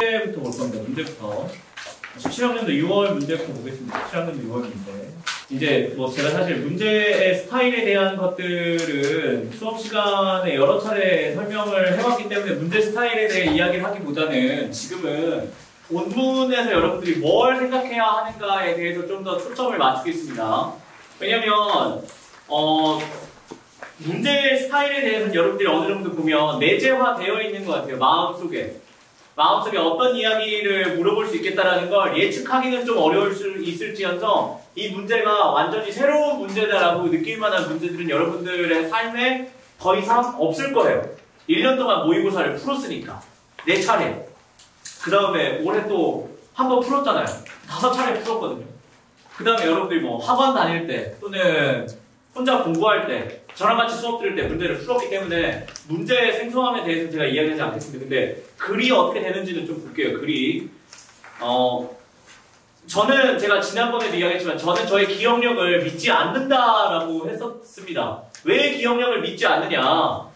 문제부터 볼 겁니다. 문제부터 17학년도 6월 문제부터 보겠습니다. 17학년도 6월 문제. 이제 뭐 제가 사실 문제의 스타일에 대한 것들은 수업 시간에 여러 차례 설명을 해왔기 때문에 문제 스타일에 대해 이야기를 하기보다는 지금은 본문에서 여러분들이 뭘 생각해야 하는가에 대해서 좀 더 초점을 맞추겠습니다. 왜냐면 문제의 스타일에 대해서는 여러분들이 어느 정도 보면 내재화되어 있는 것 같아요. 마음속에 어떤 이야기를 물어볼 수 있겠다라는 걸 예측하기는 좀 어려울 수 있을지언정 이 문제가 완전히 새로운 문제다라고 느낄 만한 문제들은 여러분들의 삶에 더 이상 없을 거예요. 1년 동안 모의고사를 풀었으니까 4차례 그 다음에 올해 또 한 번 풀었잖아요. 5차례 풀었거든요. 그 다음에 여러분들이 뭐 학원 다닐 때 또는 혼자 공부할 때 저랑 같이 수업 들을 때 문제를 풀었기 때문에 문제의 생소함에 대해서 제가 이야기하지 않겠습니다. 근데 글이 어떻게 되는지는 좀 볼게요. 글이 저는 제가 지난번에도 이야기했지만 저는 저의 기억력을 믿지 않는다라고 했었습니다. 왜 기억력을 믿지 않느냐?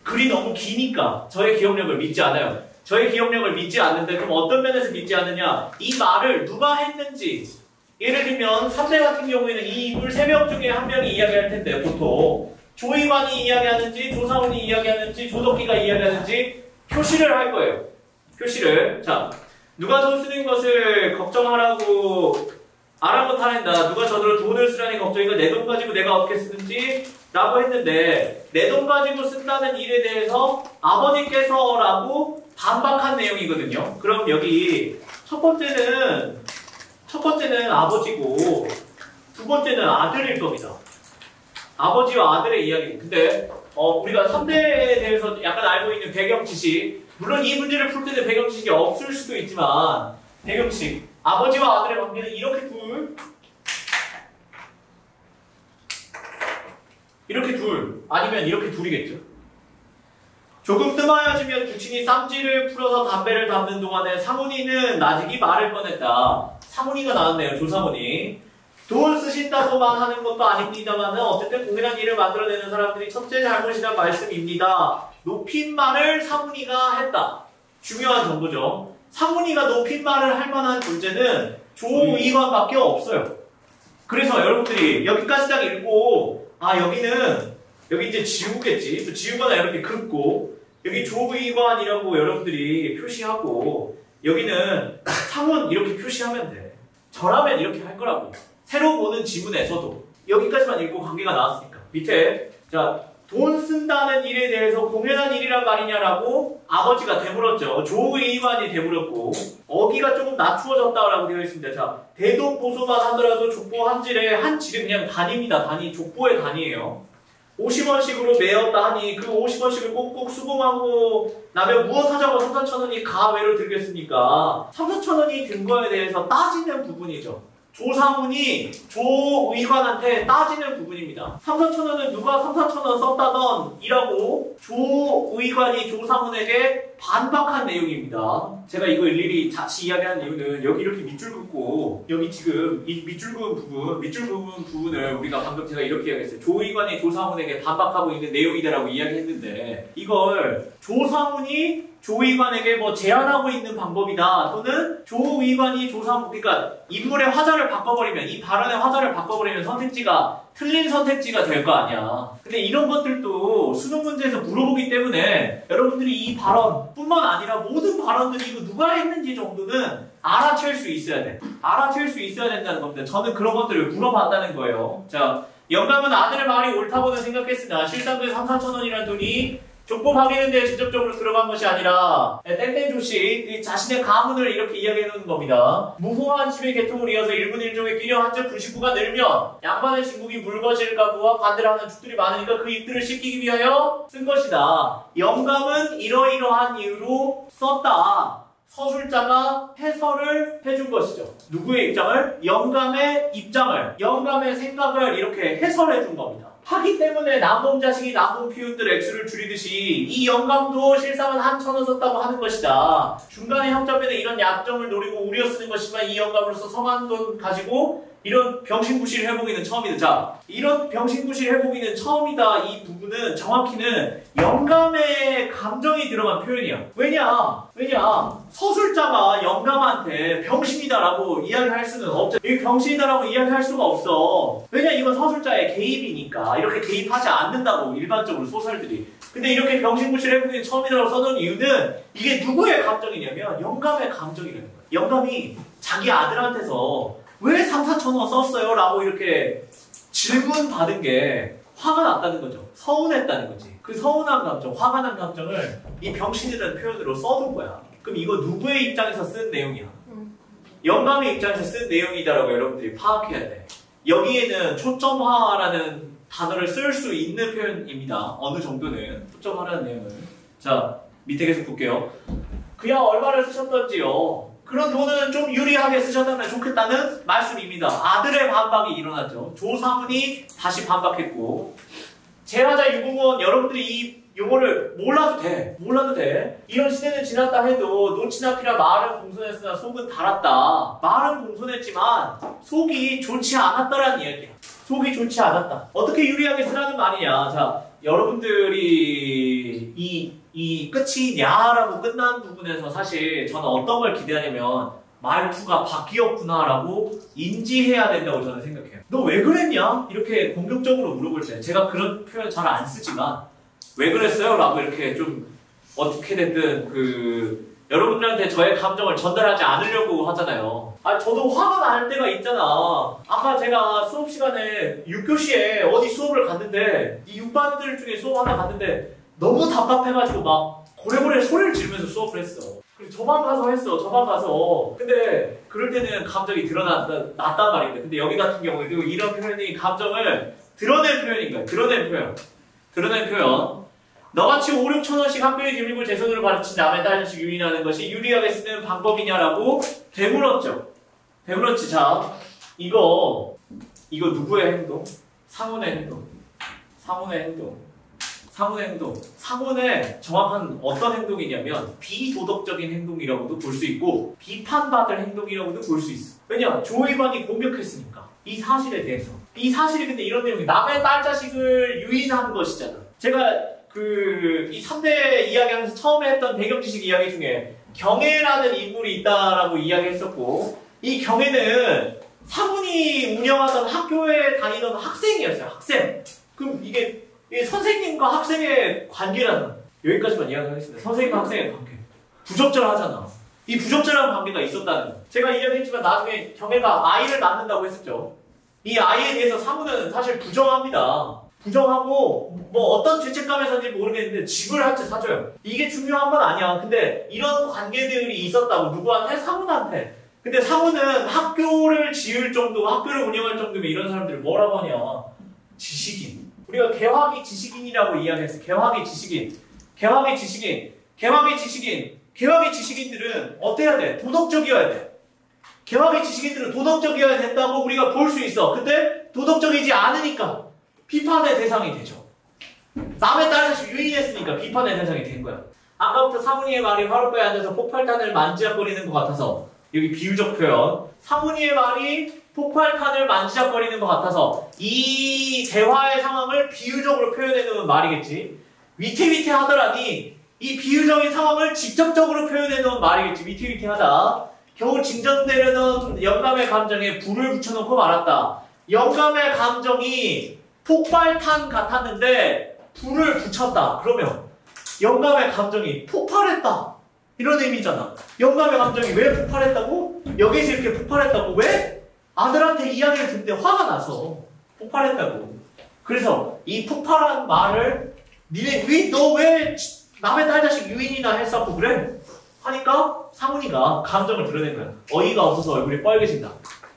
글이 너무 기니까 저의 기억력을 믿지 않아요. 저의 기억력을 믿지 않는데 그럼 어떤 면에서 믿지 않느냐? 이 말을 누가 했는지 예를 들면 3대 같은 경우에는 이 인물 3명 중에 한 명이 이야기할 텐데 보통 조이관이 이야기하는지 조상훈이 이야기하는지 조덕기가 이야기하는지 표시를 할 거예요. 표시를. 자, 누가 돈 쓰는 것을 걱정하라고 아랑곳하낸다. 누가 저더러 돈을 쓰라니 걱정이고 내 돈 가지고 내가 어떻게 쓰는지 라고 했는데 내 돈 가지고 쓴다는 일에 대해서 아버지께서라고 반박한 내용이거든요. 그럼 여기 첫 번째는 아버지고 두 번째는 아들일 겁니다. 아버지와 아들의 이야기. 근데 우리가 3대에 대해서 약간 알고 있는 배경 지식, 물론 이 문제를 풀 때는 배경 지식이 없을 수도 있지만 배경 지식, 아버지와 아들의 관계는 이렇게 둘 아니면 이렇게 둘이겠죠. 조금 뜸하여지면 부친이 쌈지를 풀어서 담배를 담는 동안에 상훈이는 나직이 말을 꺼냈다. 상훈이가 나왔네요. 조상훈이. 돈 쓰신다고만 하는 것도 아닙니다만 어쨌든 공연한 일을 만들어내는 사람들이 첫째 잘못이란 말씀입니다. 높임말을 상훈이가 했다. 중요한 정보죠. 상훈이가 높임말을 할 만한 존재는 조의관밖에 없어요. 그래서 여러분들이 여기까지 딱 읽고 여기 이제 지우겠지. 또 지우거나 이렇게 긋고 여기 조의관이라고 여러분들이 표시하고 여기는 상훈 이렇게 표시하면 돼. 저라면 이렇게 할 거라고. 새로 보는 지문에서도 여기까지만 읽고 관계가 나왔으니까 밑에 자, 돈 쓴다는 일에 대해서 공연한 일이란 말이냐라고 아버지가 되물었죠. 조의관이 되물었고 어기가 조금 낮추어졌다라고 되어 있습니다. 자, 대동보소만 하더라도 족보 한 질은 그냥 단입니다. 단위, 족보의 단위예요. 50원씩으로 매었다 하니 그 50원씩을 꼭꼭 수금하고 나면 무엇하자고 3,4천원이 가외로 들겠습니까? 3,4천원이 든 거에 대해서 따지는 부분이죠. 조상훈이 조의관한테 따지는 부분입니다. 3,4천원은 누가 3,4천원 썼다던 이라고 조의관이 조상훈에게 반박한 내용입니다. 제가 이거 일일이 같이 이야기하는 이유는 여기 이렇게 밑줄 긋고 여기 지금 이 밑줄 그은 부분을 우리가 방금 제가 이렇게 이야기했어요. 조의관이 조상훈에게 반박하고 있는 내용이다라고 이야기했는데 이걸 조상훈이 조의관에게 뭐 제안하고 있는 방법이다 또는 조의관이 그러니까 인물의 화자를 바꿔버리면 이 발언의 화자를 바꿔버리면 선택지가 틀린 선택지가 될 거 아니야. 근데 이런 것들도 수능 문제에서 물어보기 때문에 여러분들이 이 발언뿐만 아니라 모든 발언들이 이거 누가 했는지 정도는 알아챌 수 있어야 돼. 알아챌 수 있어야 된다는 겁니다. 저는 그런 것들을 물어봤다는 거예요. 자, 영감은 아들의 말이 옳다고는 생각했으나 실상그 3,4천원이라는 돈이 족보 확인에 대해 직접적으로 들어간 것이 아니라 땡땡조씨 자신의 가문을 이렇게 이야기해 놓는 겁니다. 무호한 집의 계통을 이어서 1분 1종에 끼려 한즉 군식구가 늘면 양반의 진국이 물거질까 부와 반대를 하는 축들이 많으니까 그 입들을 씻기기 위하여 쓴 것이다. 영감은 이러이러한 이유로 썼다. 서술자가 해설을 해준 것이죠. 누구의 입장을? 영감의 입장을, 영감의 생각을 이렇게 해설해 준 겁니다. 하기 때문에 남봉 자식이 남봉 피운들 액수를 줄이듯이 이 영감도 실상은 1,000원 썼다고 하는 것이다. 중간에 형제편에 이런 약점을 노리고 우려 쓰는 것이지만 이 영감으로서 성한 돈 가지고 이런 병신구실 회복이는 처음이다. 자, 이런 병신구실 회복이는 처음이다. 이 부분은 정확히는 영감의 감정이 들어간 표현이야. 왜냐? 서술자가 영감한테 병신이다라고 이야기할 수는 없죠. 이 병신이다라고 이야기할 수가 없어. 왜냐? 이건 서술자의 개입이니까. 이렇게 개입하지 않는다고 일반적으로 소설들이. 근데 이렇게 병신구실 회복이 처음이라고 써놓은 이유는 이게 누구의 감정이냐면 영감의 감정이라는 거야. 영감이 자기 아들한테서 왜 3, 4천 원 썼어요? 라고 이렇게 질문 받은 게 화가 났다는 거죠. 서운했다는 거지. 그 서운한 감정, 화가 난 감정을 이 병신이라는 표현으로 써둔 거야. 그럼 이거 누구의 입장에서 쓴 내용이야? 영감의 입장에서 쓴 내용이다라고 여러분들이 파악해야 돼. 여기에는 초점화라는 단어를 쓸 수 있는 표현입니다. 어느 정도는 초점화라는 내용을. 자, 밑에 계속 볼게요. 그야 얼마를 쓰셨던지요. 그런 돈은 좀 유리하게 쓰셨다면 좋겠다는 말씀입니다. 아들의 반박이 일어났죠. 조사문이 다시 반박했고, 제하자 유궁은 여러분들이 요거를 몰라도 돼. 이런 시대는 지났다 해도 노치나피라 말은 공손했으나 속은 달았다. 말은 공손했지만 속이 좋지 않았다라는 이야기야. 속이 좋지 않았다. 어떻게 유리하게 쓰라는 말이냐. 자, 여러분들이 이 끝이 냐라고 끝난 부분에서 사실 저는 어떤 걸 기대하냐면 말투가 바뀌었구나라고 인지해야 된다고 저는 생각해요. 너 왜 그랬냐? 이렇게 공격적으로 물어볼 때 제가 그런 표현 잘 안 쓰지만 왜 그랬어요? 라고 이렇게 좀 어떻게 됐든 여러분들한테 저의 감정을 전달하지 않으려고 하잖아요. 저도 화가 날 때가 있잖아. 아까 제가 수업 시간에 6교시에 어디 수업을 갔는데 이 6반들 중에 수업 하나 갔는데 너무 답답해가지고 막 고래고래 소리를 지르면서 수업을 했어. 그리고 저만 가서. 근데 그럴 때는 감정이 드러났단 말입니다. 근데 여기 같은 경우에도 이런 표현이 감정을 드러낸 표현인 거야. 드러낸 표현. 너같이 5, 6천 원씩 학교에 빌리고 제 손으로 가르친 남의 딸자식 유인하는 것이 유리하게 쓰는 방법이냐라고 되물었죠. 자, 이거 누구의 행동? 상훈의 행동. 상훈의 정확한 어떤 행동이냐면 비도덕적인 행동이라고도 볼 수 있고 비판받을 행동이라고도 볼 수 있어. 왜냐? 조의관이 공격했으니까. 이 사실에 대해서. 이 사실이 근데 이런 내용이 남의 딸자식을 유인한 것이잖아. 제가 이 3대 이야기하면서 처음에 했던 배경 지식 이야기 중에 경애라는 인물이 있다라고 이야기했었고 이 경애는 상훈이 운영하던 학교에 다니던 학생이었어요. 학생. 그럼 이게 선생님과 학생의 관계라는 여기까지만 이야기하겠습니다. 선생님과 학생의 관계. 부적절하잖아. 이 부적절한 관계가 있었다는 거. 제가 이야기했지만 나중에 경애가 아이를 낳는다고 했었죠. 이 아이에 대해서 상훈은 사실 부정합니다. 부정하고 어떤 죄책감에서인지 모르겠는데 집을 한 채 사줘요. 이게 중요한 건 아니야. 근데 이런 관계들이 있었다고. 누구한테? 상훈한테. 근데 상훈은 학교를 지을 정도, 학교를 운영할 정도면 이런 사람들을 뭐라고 하냐. 지식인. 우리가 개화기 지식인이라고 이야기했어. 개화기 지식인들은 어때야 돼? 도덕적이어야 돼. 개화기 지식인들은 도덕적이어야 된다고 우리가 볼 수 있어. 근데 도덕적이지 않으니까 비판의 대상이 되죠. 남의 딸자식 유인했으니까 비판의 대상이 된 거야. 아까부터 상훈이의 말이 화롯배에 앉아서 폭발탄을 만지작거리는 것 같아서 여기 비유적 표현. 상훈이의 말이 폭발탄을 만지작거리는 것 같아서 이 대화의 상황을 비유적으로 표현해놓은 말이겠지. 위태위태하더라니 이 비유적인 상황을 직접적으로 표현해놓은 말이겠지. 위태위태하다. 겨우 진전되려던 영감의 감정에 불을 붙여놓고 말았다. 영감의 감정이 폭발탄 같았는데 불을 붙였다. 그러면 영감의 감정이 폭발했다. 이런 의미잖아. 영감의 감정이 왜 폭발했다고? 여기서 이렇게 폭발했다고. 왜? 아들한테 이야기를 듣는데 화가 나서 폭발했다고. 그래서 이 폭발한 말을 너 왜 남의 딸자식 유인이나 했었고 그래? 하니까 상훈이가 감정을 드러낸 거야. 어이가 없어서 얼굴이 빨개진다.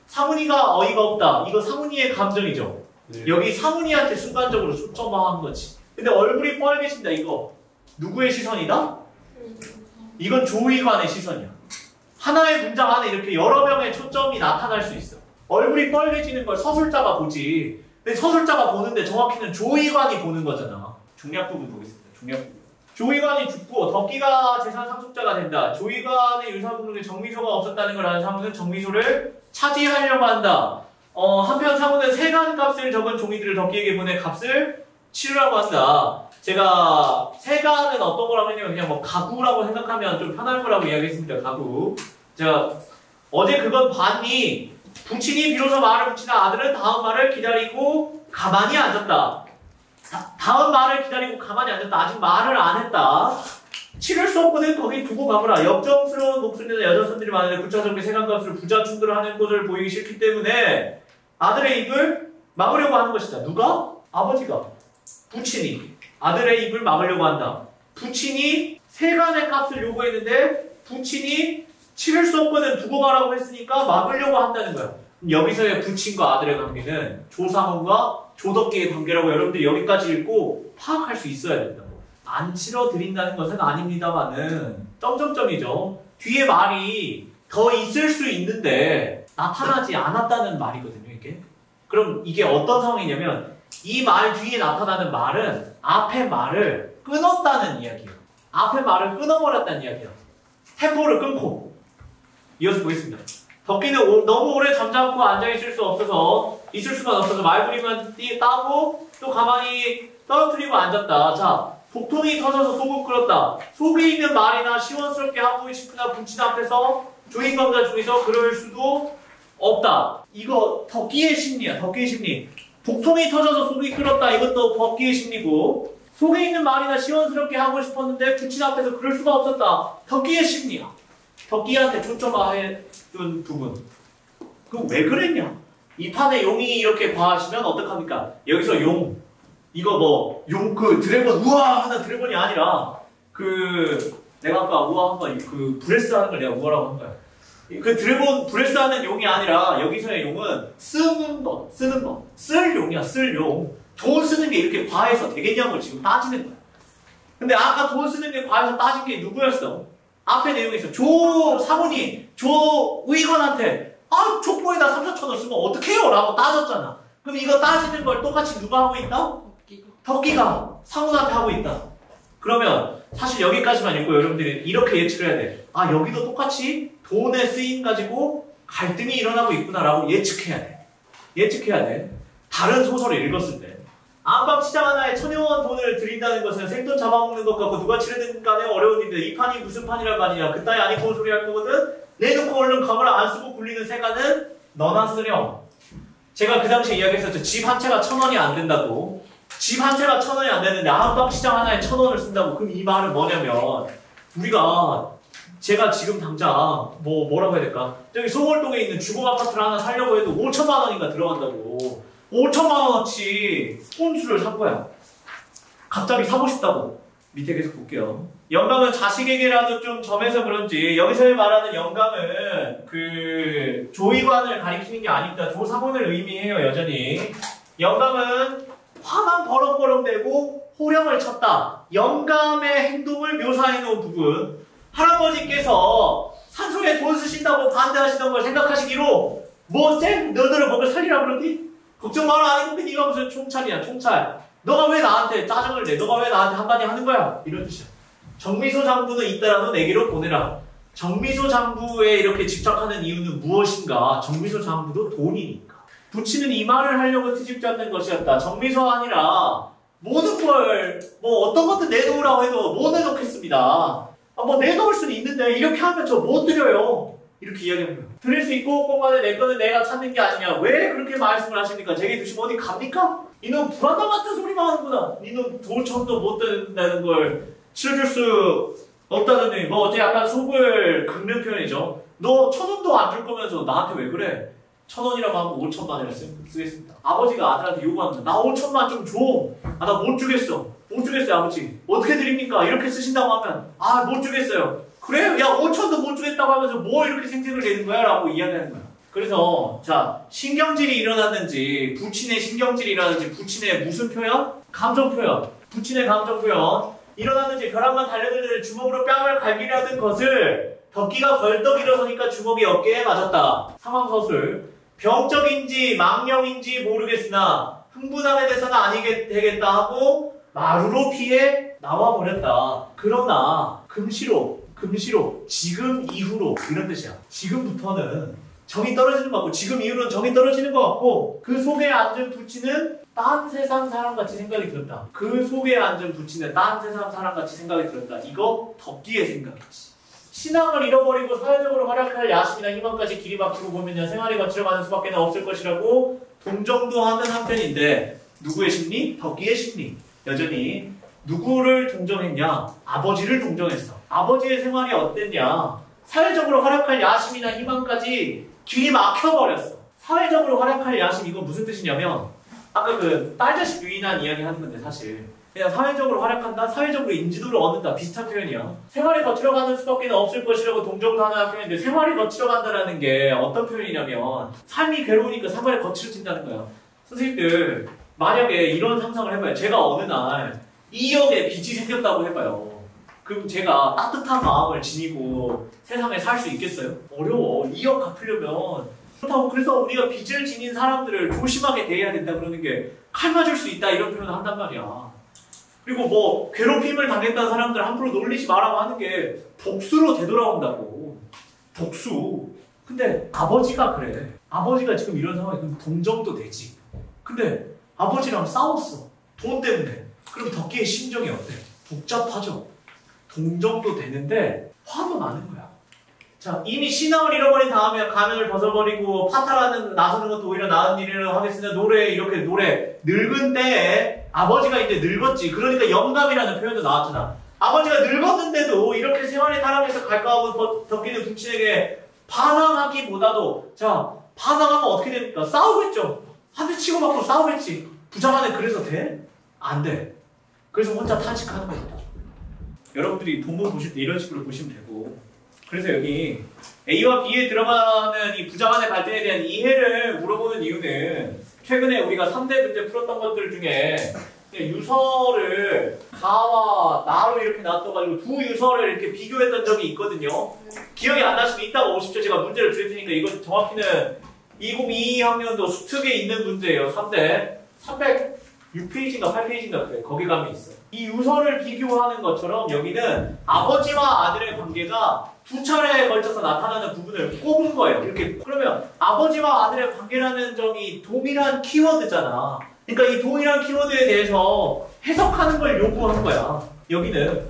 상훈이가 어이가 없다. 이거 상훈이의 감정이죠. 네. 여기 상훈이한테 순간적으로 초점화한 거지. 근데 얼굴이 빨개진다. 이거 누구의 시선이다? 이건 조의관의 시선이야. 하나의 문장 안에 이렇게 여러 명의 초점이 나타날 수 있어. 얼굴이 빨개지는 걸 서술자가 보지. 근데 서술자가 보는데 정확히는 조의관이 보는 거잖아. 중략 부분 보겠습니다. 중략 부분. 조의관이 죽고 덕기가 재산 상속자가 된다. 조의관의 유산분록에 정미소가 없었다는 걸 아는 상훈은 정미소를 차지하려고 한다. 한편 상우는 세간 값을 적은 종이들을 덕기에게 보내 값을 치르라고 한다. 제가 세간은 어떤 거라고 했냐면 그냥 뭐 가구라고 생각하면 좀 편할 거라고 이야기했습니다. 가구. 제가 어제 그건 봤니? 부친이 비로소 말을 붙이나 아들은 다음 말을 기다리고 가만히 앉았다. 다음 말을 기다리고 가만히 앉았다. 아직 말을 안 했다. 치를 수 없거든 거기 두고 가거라. 역정스러운 목소리나 여자손들이 많은데 구차스럽게 세간값으로 부자 충돌을 하는 꼴을 보이기 싫기 때문에 아들의 입을 막으려고 하는 것이다. 누가? 아버지가. 부친이 아들의 입을 막으려고 한다. 부친이 세간의 값을 요구했는데 부친이 치를 수 없거든 두고 가라고 했으니까 막으려고 한다는 거야. 여기서의 부친과 아들의 관계는 조상훈과 조덕기의 관계라고 여러분들이 여기까지 읽고 파악할 수 있어야 된다. 안 치러드린다는 것은 아닙니다만은 점점점이죠. 뒤에 말이 더 있을 수 있는데 나타나지 않았다는 말이거든요. 이게. 그럼 이게 어떤 상황이냐면 이 말 뒤에 나타나는 말은 앞에 말을 끊었다는 이야기예요. 앞에 말을 끊어버렸다는 이야기예요. 템포를 끊고. 이어서 보겠습니다. 덕기는 너무 오래 잠자코 앉아있을 수가 없어서 말부림만 따고 또 가만히 떨어뜨리고 앉았다. 자, 복통이 터져서 속을 끓었다. 속에 있는 말이나 시원스럽게 하고 싶으나 부친 앞에서 조인감자 중에서 그럴 수도 없다. 이거 덕기의 심리야. 덕기의 심리. 복통이 터져서 속이 끓었다. 이것도 덕기의 심리고 속에 있는 말이나 시원스럽게 하고 싶었는데 부친 앞에서 그럴 수가 없었다. 덕기의 심리야. 덕기한테 초점화해둔 부분. 그럼 왜 그랬냐? 이 판에 용이 이렇게 과하시면 어떡합니까? 여기서 용. 이거 뭐, 드래곤, 우와! 하는 드래곤이 아니라, 내가 아까 우와 한 거, 브레스 하는 걸 내가 우와라고 한 거야. 그 드래곤 브레스 하는 용이 아니라, 여기서의 용은 쓰는 것, 쓸 용이야, 쓸 용. 돈 쓰는 게 이렇게 과해서 되겠냐고 지금 따지는 거야. 근데 아까 돈 쓰는 게 과해서 따진 게 누구였어? 앞에 내용에 있어. 사모님, 의관한테, 족보에다 3,4천원 쓰면 어떡해요? 라고 따졌잖아. 그럼 이거 따지는 걸 똑같이 누가 하고 있다? 덕기가 상훈한테 하고 있다. 그러면 사실 여기까지만 읽고 여러분들이 이렇게 예측을 해야 돼. 여기도 똑같이 돈의 쓰임 가지고 갈등이 일어나고 있구나라고 예측해야 돼. 다른 소설을 읽었을 때. 안방시장 하나에 1,000여원 돈을 드린다는 것은 생돈 잡아먹는 것 같고 누가 치르든 간에 어려운 일인데 이 판이 무슨 판이란 말이냐. 그따위 아니 고운 소리 할 거거든. 내놓고 얼른 가거라. 안 쓰고 굴리는 세간은 너나 쓰렴. 제가 그 당시에 이야기했었죠. 집 한 채가 1,000원이 안 된다고. 집 한 채가 1,000원이 안 되는데 안방시장 하나에 1,000원을 쓴다고. 그럼 이 말은 뭐냐면 제가 지금 당장 뭐라고 해야 될까? 저기 송월동에 있는 주공 아파트를 하나 사려고 해도 5천만 원인가 들어간다고. 5천만 원어치 혼수를 산 거야. 갑자기 사고 싶다고. 밑에 계속 볼게요. 영감은 자식에게라도 좀 점해서 그런지 여기서 말하는 영감은 조의관을 가리키는 게 아닙니다. 조상훈을 의미해요. 여전히. 영감은 화만 버럭버럭 내고 호령을 쳤다. 영감의 행동을 묘사해 놓은 부분. 할아버지께서 산소에 돈 쓰신다고 반대하시던 걸 생각하시기로 너희들은 먹을 살리라 그러니? 걱정 마라. 아니고 네가 무슨 총찰이야. 총찰. 너가 왜 나한테 짜증을 내? 너가 왜 나한테 한마디 하는 거야? 이런 뜻이야. 정미소 장부는 있다라도 내기로 보내라. 정미소 장부에 이렇게 집착하는 이유는 무엇인가? 정미소 장부도 돈이니까. 부친은 이 말을 하려고 트집 잡는 것이었다. 정미소가 아니라 모든 걸 어떤 것도 내놓으라고 해도 못 내놓겠습니다. 내놓을 수는 있는데 이렇게 하면 저 못 드려요. 이렇게 이야기합니다. 드릴 수 있고 공간에 내 거는 내가 찾는 게 아니냐. 왜 그렇게 말씀을 하십니까? 제게 두시면 어디 갑니까? 이놈 불안감 같은 소리만 하는구나. 이놈 돌천도 못 된다는 걸 치러줄 수 없다더니 어째 약간 속을 긁는 표현이죠. 너 1,000원도 안 줄 거면서 나한테 왜 그래? 1,000원이라고 하면 5천만이라 쓰겠습니다. 아버지가 아들한테 요구합니다. 나 5천만 좀 줘. 나 못 주겠어. 못 주겠어요 아버지. 어떻게 드립니까? 이렇게 쓰신다고 하면 못 주겠어요. 그래? 야 5천도 못 주겠다고 하면서 뭐 이렇게 생색을 내는 거야? 라고 이야기하는 거야. 그래서 신경질이 일어났는지 부친의 신경질이 일어났는지 부친의 무슨 표현? 감정 표현. 부친의 감정 표현. 일어났는지 벼락만 달려들는 주먹으로 뺨을 갈기려 하던 것을 덕기가 벌떡 일어서니까 주먹이 어깨에 맞았다. 상황서술. 병적인지 망령인지 모르겠으나 흥분함에 대해서는 아니게 되겠다 하고 마루로 피해 나와버렸다. 그러나 금시로 지금 이후로 이런 뜻이야. 지금부터는 정이 떨어지는 것 같고 지금 이후로는 정이 떨어지는 것 같고 그 속에 앉은 부치는 딴 세상 사람같이 생각이 들었다. 그 속에 앉은 부치는 딴 세상 사람같이 생각이 들었다. 이거 덕기의 생각이지. 신앙을 잃어버리고 사회적으로 활약할 야심이나 희망까지 길이 막히고 보면요 생활이 거칠어가는 수밖에 없을 것이라고 동정도 하는 한편인데 누구의 심리? 덕기의 심리. 여전히 누구를 동정했냐? 아버지를 동정했어. 아버지의 생활이 어땠냐? 사회적으로 활약할 야심이나 희망까지 길이 막혀버렸어. 사회적으로 활약할 야심 이건 무슨 뜻이냐면 아까 그 딸자식 유인한 이야기 하는 건데 사실 그냥 사회적으로 활약한다, 사회적으로 인지도를 얻는다 비슷한 표현이야. 생활이 거칠어가는 수밖에 없을 것이라고 동정도 하는 표현인데 생활이 거칠어간다는 게 어떤 표현이냐면 삶이 괴로우니까 생활이 거칠어진다는 거야. 선생님들 만약에 이런 상상을 해봐요. 제가 어느 날 2억의 빚이 생겼다고 해봐요. 그럼 제가 따뜻한 마음을 지니고 세상에 살 수 있겠어요? 어려워. 2억 갚으려면. 그렇다고 그래서 우리가 빚을 지닌 사람들을 조심하게 대해야 된다 그러는 게 칼 맞을 수 있다 이런 표현을 한단 말이야. 그리고 뭐 괴롭힘을 당했다는 사람들 함부로 놀리지 말라고 하는 게 복수로 되돌아온다고. 복수. 근데 아버지가 그래. 아버지가 지금 이런 상황에 그럼 동정도 되지. 근데 아버지랑 싸웠어. 돈 때문에. 그럼 덕기의 심정이 어때? 복잡하죠. 동정도 되는데 화도 나는 거야. 자, 이미 신앙을 잃어버린 다음에 가면을 벗어버리고 파탈하는 나서는 것도 오히려 나은 일이라고 하겠으나 이렇게 늙은 때에 아버지가 이제 늙었지. 그러니까 영감이라는 표현도 나왔잖아. 아버지가 늙었는데도 이렇게 생활의 타락에서 갈까 하고 덕기는 부친에게 반항하기보다도 자, 반항하면 어떻게 됩니까? 싸우겠죠. 한 대 치고 맞고 싸우겠지. 부자간에 그래서 돼? 안 돼. 그래서 혼자 탄식하는 겁니다. 여러분들이 본문 보실 때 이런 식으로 보시면 되고 그래서 여기 A와 B에 들어가는 이 부자간의 갈등에 대한 이해를 물어보는 이유는 최근에 우리가 3대 문제 풀었던 것들 중에 유서를 가와 나로 이렇게 놔둬가지고 두 유서를 이렇게 비교했던 적이 있거든요. 기억이 안 나시면 이따가 오십시오. 제가 문제를 드릴 테니까 이건 정확히는 2022학년도 수특에 있는 문제예요. 3대 306페이지인가 8페이지인가 그래. 거기 가면 있어요. 이 유서를 비교하는 것처럼 여기는 아버지와 아들의 관계가 두 차례에 걸쳐서 나타나는 부분을 꼽은 거예요. 이렇게 그러면 아버지와 아들의 관계라는 점이 동일한 키워드잖아. 그러니까 이 동일한 키워드에 대해서 해석하는 걸 요구한 거야. 여기는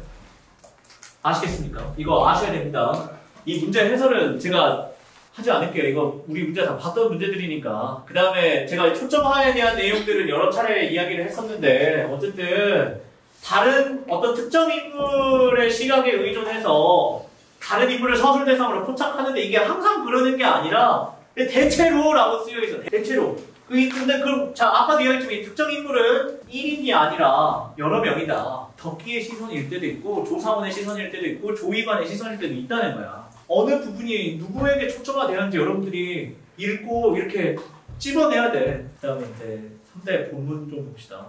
아시겠습니까? 이거 아셔야 됩니다. 이 문제 해설은 제가 하지 않을게요. 이거 우리 문제 다 봤던 문제들이니까. 그 다음에 제가 초점화에 대한 내용들을 여러 차례 이야기를 했었는데 어쨌든 다른 어떤 특정 인물의 시각에 의존해서 다른 인물을 서술 대상으로 포착하는데 이게 항상 그러는 게 아니라 대체로라고 쓰여 있어. 대체로. 근데 그럼 자 아까도 이야기했지만 이 특정 인물은 1인이 아니라 여러 명이다. 덕기의 시선일 때도 있고 조상원의 시선일 때도 있고 조이관의 시선일 때도 있다는 거야. 어느 부분이 누구에게 초점화되었는지 여러분들이 읽고 이렇게 찝어내야 돼. 그 다음에 이제 3대 본문 좀 봅시다.